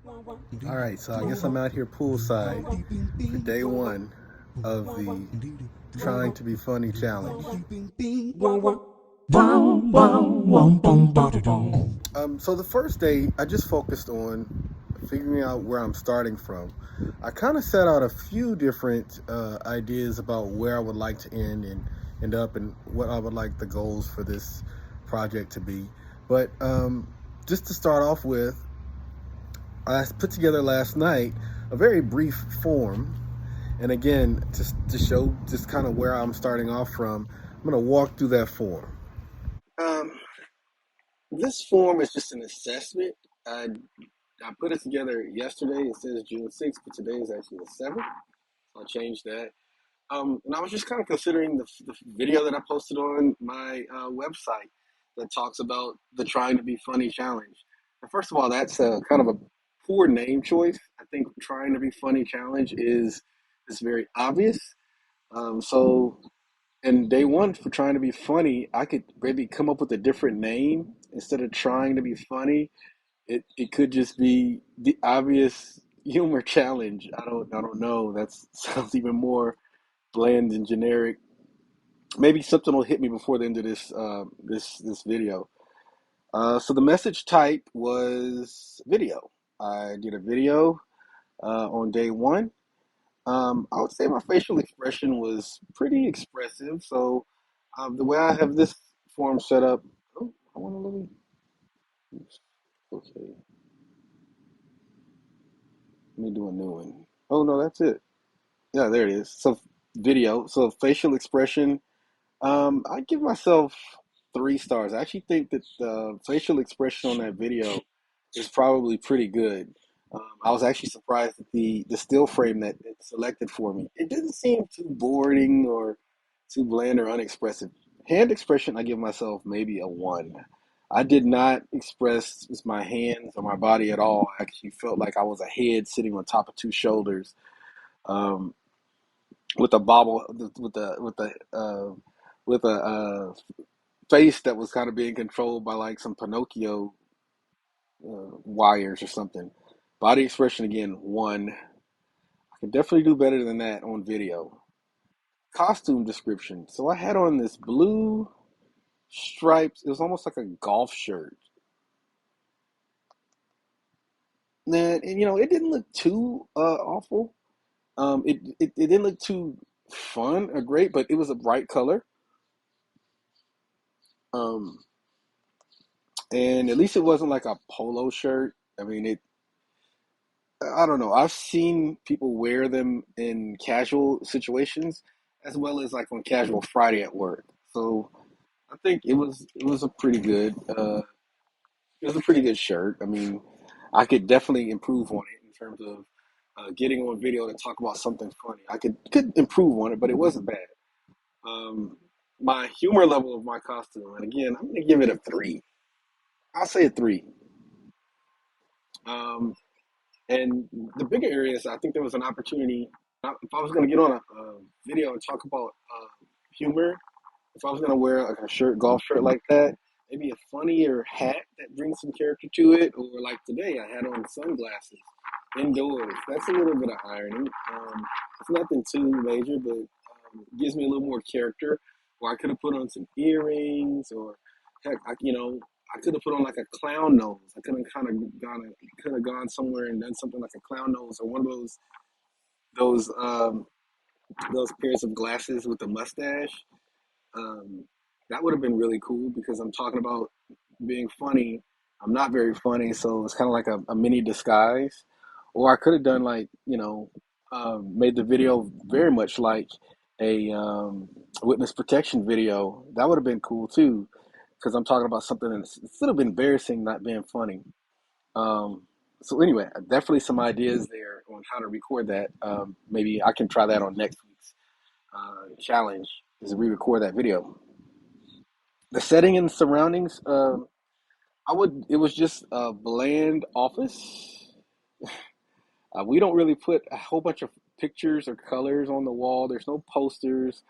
All right, so I guess I'm out here poolside for day one of the Trying to Be Funny challenge. So the first day, I just focused on figuring out where I'm starting from. I kind of set out a few different ideas about where I would like to end up and what I would like the goals for this project to be. But just to start off with, I put together last night a very brief form. And again, just to show just kind of where I'm starting off from, I'm going to walk through that form. Um, this form is just an assessment. I put it together yesterday. It says June 6th, but today is actually the 7th. So I changed that. And I was just kind of considering the video that I posted on my website that talks about the Trying to Be Funny challenge. And first of all, that's kind of a poor name choice. I think Trying to Be Funny challenge is very obvious. So in day one for Trying to Be Funny, I could maybe come up with a different name instead of Trying to Be Funny. It could just be the obvious humor challenge. I don't know. That sounds even more bland and generic. Maybe something will hit me before the end of this video. So the message type was video. I did a video on day one. I would say my facial expression was pretty expressive. So the way I have this form set up, oh, I want to let me. Okay, let me do a new one. Oh no, that's it. Yeah, there it is. So video. So facial expression. I give myself 3 stars. I actually think that the facial expression on that video is probably pretty good. I was actually surprised at the still frame that it selected for me. It didn't seem too boring or too bland or unexpressive. Hand expression, I give myself maybe a 1. I did not express with my hands or my body at all. I actually felt like I was a head sitting on top of 2 shoulders, um, with a bobble, with a face that was kind of being controlled by like some Pinocchio wires or something. Body expression again, 1. I can definitely do better than that on video. Costume description. So I had on this blue stripes. It was almost like a golf shirt. And it didn't look too awful. It didn't look too fun or great, but it was a bright color. Um, and at least it wasn't like a polo shirt. I mean, I don't know. I've seen people wear them in casual situations as well as like on casual Friday at work. So I think it was a pretty good it was a pretty good shirt. I mean, I could definitely improve on it in terms of getting on video to talk about something funny. I could improve on it, but it wasn't bad. Um, my humor level of my costume, and again, I'm gonna give it a 3. I'll say a 3. Um, And the bigger areas, I think there was an opportunity. If I was going to get on a video and talk about humor, if I was going to wear like a shirt, golf shirt like that, maybe a funnier hat that brings some character to it, or like today, I had on sunglasses indoors. That's a little bit of irony. It's nothing too major, but it gives me a little more character. Or I could have put on some earrings, or heck, I could have put on like a clown nose. I could have kind of gone somewhere and done something like a clown nose, or one of those um, those pairs of glasses with a mustache. Um, that would have been really cool because I'm talking about being funny. I'm not very funny, so it's kind of like a mini disguise. Or I could have done like, made the video very much like a witness protection video. That would have been cool too, because I'm talking about something that's it's a little bit embarrassing, not being funny. Um, so anyway, definitely some ideas there on how to record that. Maybe I can try that on next week's challenge is to re-record that video. The setting and surroundings, it was just a bland office. We don't really put a whole bunch of pictures or colors on the wall. There's no posters.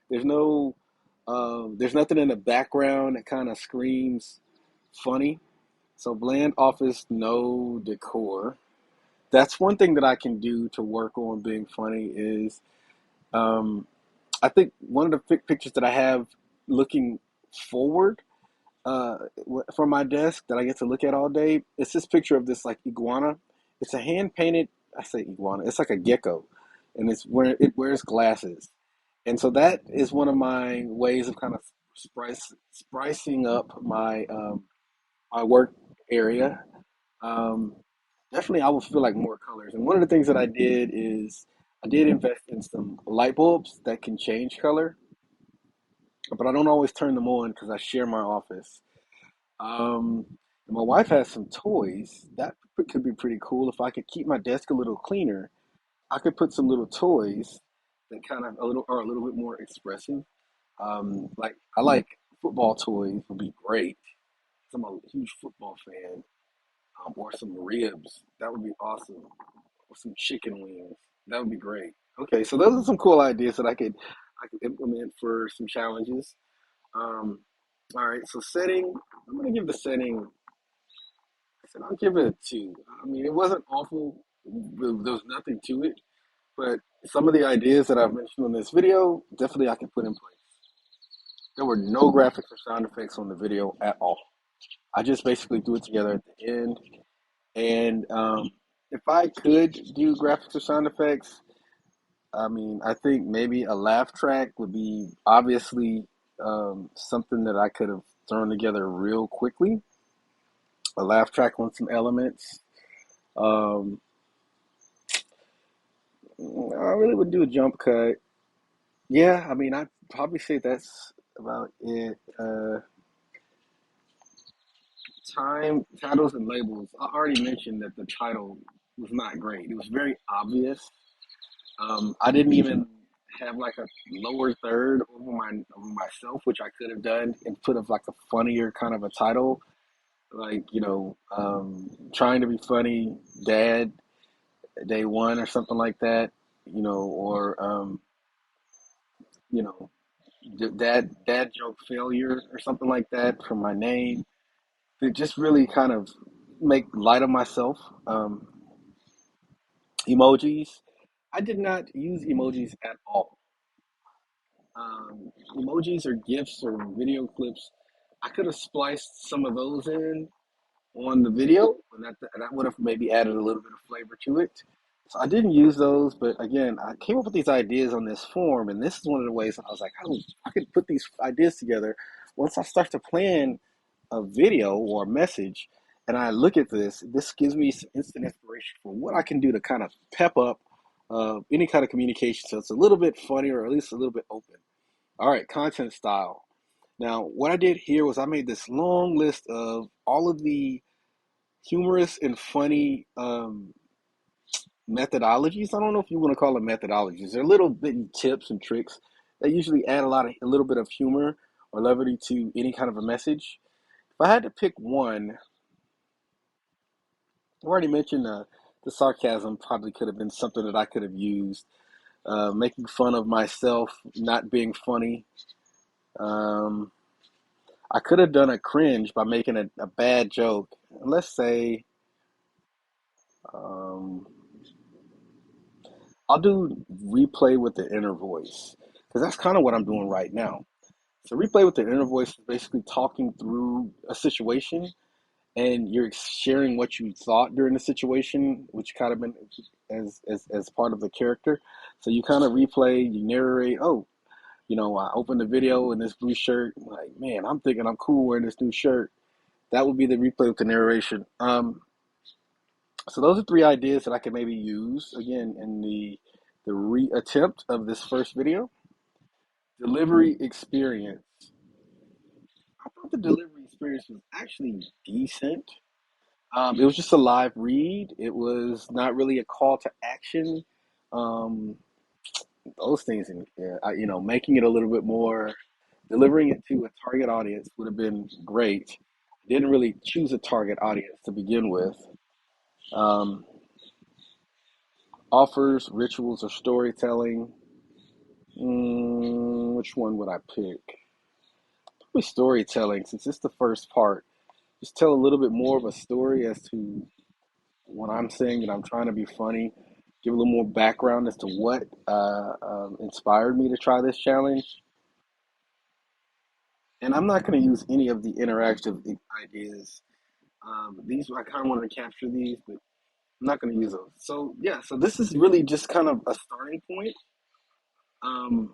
There's no, there's nothing in the background that kind of screams funny. So bland office, no decor. That's one thing that I can do to work on being funny is um, I think one of the pictures that I have looking forward from my desk that I get to look at all day. It's this picture of this like iguana. It's a hand painted. I say iguana. It's like a gecko, and it wears glasses. And so that is one of my ways of kind of spicing up my work area. Um, Definitely, I would feel like more colors. And one of the things that I did is I did invest in some light bulbs that can change color, but I don't always turn them on because I share my office. Um, and my wife has some toys that could be pretty cool. If I could keep my desk a little cleaner, I could put some little toys that kind of a little bit more expressive. Like I like football toys would be great. 'Cause I'm a huge football fan. Or some ribs. That would be awesome. Or some chicken wings. That would be great. Okay, so those are some cool ideas that I could implement for some challenges. Um, all right, so setting. I'm gonna give the setting. I said I'll give it a two. I mean, it wasn't awful. There was nothing to it, but some of the ideas that I've mentioned in this video, definitely I can put in place. There were no graphics or sound effects on the video at all. I just basically threw it together at the end. And if I could do graphics or sound effects, I mean, I think maybe a laugh track would be obviously something that I could have thrown together real quickly. A laugh track on some elements. Um, I really would do a jump cut. Yeah, I mean, I'd probably say that's about it. Time, titles, and labels. I already mentioned that the title was not great. It was very obvious. I didn't even have like a lower third over myself, which I could have done and put of like a funnier kind of a title, like trying to be funny, Dad, Day One, or something like that, or you know, dad joke failure or something like that for my name. To just really kind of make light of myself. Um, Emojis. I did not use emojis at all. Emojis or GIFs or video clips. I could have spliced some of those in on the video, and that would have maybe added a little bit of flavor to it. So I didn't use those, but again, I came up with these ideas on this form, and this is one of the ways I was like, I could put these ideas together. Once I start to plan a video or a message, and I look at this gives me some instant inspiration for what I can do to kind of pep up any kind of communication so it's a little bit funnier or at least a little bit open. All right, content style. Now, what I did here was I made this long list of all of the humorous and funny methodologies. I don't know if you want to call them methodologies. They're little bitty tips and tricks that usually add a little bit of humor or levity to any kind of a message. If I had to pick one, I already mentioned the sarcasm probably could have been something that I could have used. Making fun of myself not being funny. Um, I could have done a cringe by making a bad joke. Let's say um, I'll do replay with the inner voice because that's kind of what I'm doing right now. So replay with the inner voice is basically talking through a situation and you're sharing what you thought during the situation, which kind of been as part of the character. So you kind of replay, you narrate. Oh, I opened the video in this blue shirt. Like, man, I'm thinking I'm cool wearing this new shirt. That would be the replay with the narration. So those are three ideas that I can maybe use again in the re-attempt of this first video. Delivery experience. I thought the delivery experience was actually decent. It was just a live read. It was not really a call to action. Um, those things, and making it a little bit more, delivering it to a target audience would have been great. Didn't really choose a target audience to begin with. Um, Offers, rituals, or storytelling. Which one would I pick? Probably storytelling, since it's the first part. Just tell a little bit more of a story as to when I'm saying that I'm trying to be funny, give a little more background as to what inspired me to try this challenge. And I'm not going to use any of the interactive ideas. These I kind of wanted to capture these, but I'm not going to use those. So yeah, so this is really just kind of a starting point. Um,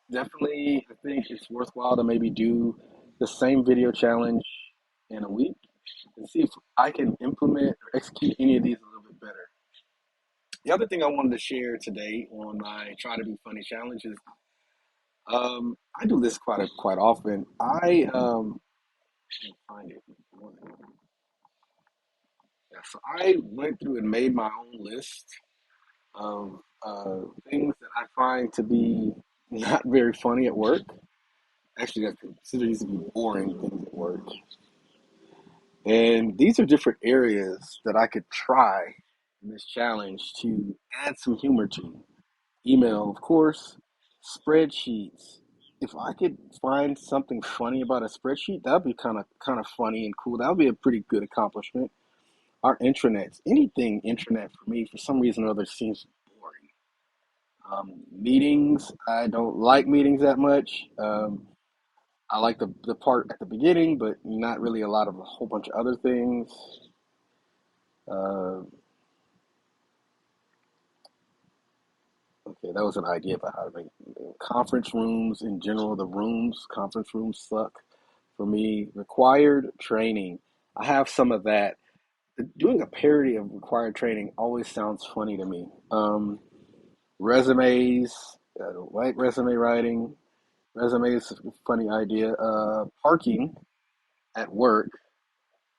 Definitely, I think it's worthwhile to maybe do the same video challenge in a week and see if I can implement or execute any of these a little bit better. The other thing I wanted to share today on my Try to Be Funny challenge is I do this quite often. Can't find it. Yeah, so I went through and made my own list of things that I find to be not very funny at work. Actually, I consider these to be boring things at work. And these are different areas that I could try in this challenge to add some humor to. Email, of course, spreadsheets. If I could find something funny about a spreadsheet, that'd be kind of funny and cool. That would be a pretty good accomplishment. Our intranets, anything intranet for me, for some reason or other, seems boring. Meetings, I don't like meetings that much. I like the part at the beginning, but not really a whole bunch of other things. Uh, okay, that was an idea about how to make conference rooms in general. Conference rooms suck for me. Required training. I have some of that. Doing a parody of required training always sounds funny to me. Resumes, like resume writing. Resumes, a funny idea. Parking at work.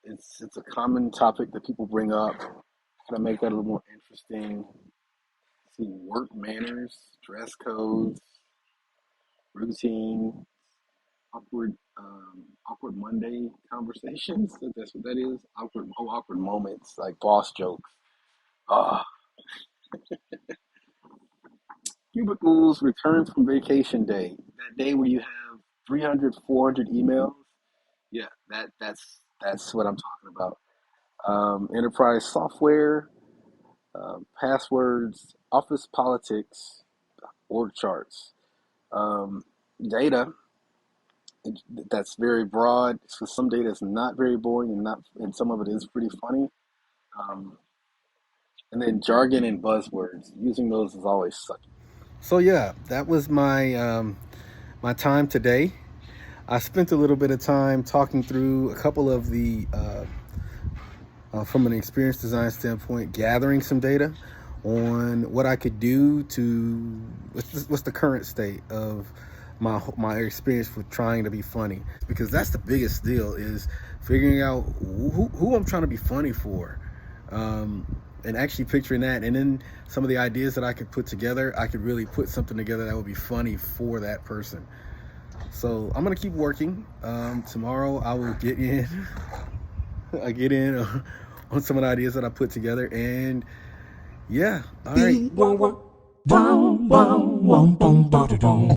It's a common topic that people bring up. Try to make that a little more interesting. See, work manners, dress codes, routine, awkward Monday conversations. If that's what that is. Awkward moments like boss jokes. Ah, cubicles returns from vacation day. That day where you have 300, 400 emails. Yeah, that's what I'm talking about. Enterprise software, passwords, office politics, org charts, um, data. That's very broad. So some data is not very boring, and some of it is pretty funny. Um, and then jargon and buzzwords. Using those is always sucky. So yeah, that was my time today. I spent a little bit of time talking through a couple of the from an experience design standpoint, gathering some data on what I could do to what's the current state of my experience with trying to be funny, because that's the biggest deal, is figuring out who I'm trying to be funny for, and actually picturing that, and then some of the ideas that I could put together, I could really put something together that would be funny for that person. So I'm gonna keep working. Tomorrow I will get in. I get in on some of the ideas that I put together, and yeah, all right.